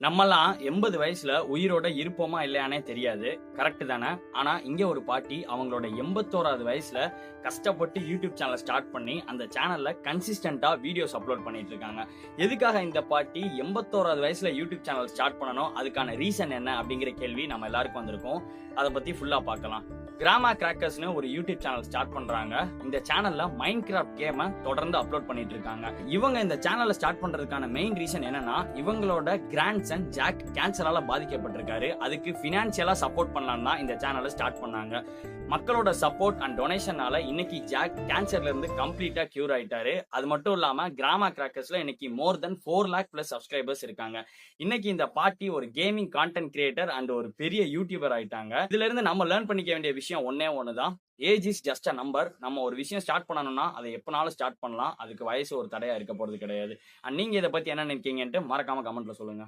நம்மலாம் 80 வயசுல உயிரோட இருப்போமா இல்லையானே தெரியாது. கரெக்ட் தானே? ஆனா இங்க ஒரு பாட்டி அவங்களோட 81வது வயசுல கஷ்டப்பட்டு யூடியூப் சேனல் ஸ்டார்ட் பண்ணி அந்த சேனல்ல கன்சிஸ்டன்ட்டா வீடியோஸ் அப்லோட் பண்ணிட்டு இருக்காங்க. எதுக்காக இந்த பாட்டி 81வது வயசுல யூடியூப் சேனல் ஸ்டார்ட் பண்ணணும்? அதுக்கான ரீசன் என்ன? அப்படிங்கிற கேள்வி நம்ம எல்லாருக்கும் வந்திருக்கும். அத பத்தி ஃபுல்லா பார்க்கலாம். கிராமா கிராக்கர்ஸ்னு ஒரு யூடியூப் சேனல் ஸ்டார்ட் பண்றாங்க. இந்த சேனல்ல மைண்ட் கிராஃப்ட் கேம தொடர்ந்து அப்லோட் பண்ணிட்டு இருக்காங்க. இவங்க இந்த சேனலை ஸ்டார்ட் பண்றதுக்கான மெயின் ரீசன் என்னன்னா, இவங்களோட கிராண்ட்சன் ஜாக் கேன்சரால பாதிக்கப்பட்டிருக்காரு. அதுக்கு பினான்சியலா சப்போர்ட் பண்ணலாம்னு தான் இந்த சேனலை ஸ்டார்ட் பண்ணாங்க. மக்களோட சப்போர்ட் அண்ட் டொனேஷனால இன்னைக்கு ஜாக் கேன்சர்ல இருந்து கம்ப்ளீட்டா கியூர் ஆயிட்டாரு. அது மட்டும் இல்லாம கிராமா கிராக்கர்ஸ்ல இன்னைக்கு மோர் தென் 4 லேக் பிளஸ் சப்ஸ்கிரைபர்ஸ் இருக்காங்க. இன்னைக்கு இந்த பார்ட்டி ஒரு கேமிங் கான்டென்ட் கிரியேட்டர் அண்ட் ஒரு பெரிய யூடியூபர் ஆயிட்டாங்க. இதுல இருந்து நம்ம லேர்ன் பண்ணிக்க வேண்டிய விஷயம் ஒன்னே ஒண்ணுதான். Age is just a number. நம்ம ஒரு விஷயம் ஸ்டார்ட் பண்ணணும்னா அதை எப்பனாலும் ஸ்டார்ட் பண்ணலாம். அதுக்கு வயசு ஒரு தடையா இருக்க போறது கிடையாது. அண்ட் நீங்க இதை பத்தி என்ன நினைக்கீங்கன்ட்டு மறக்காம கமெண்ட்ல சொல்லுங்க.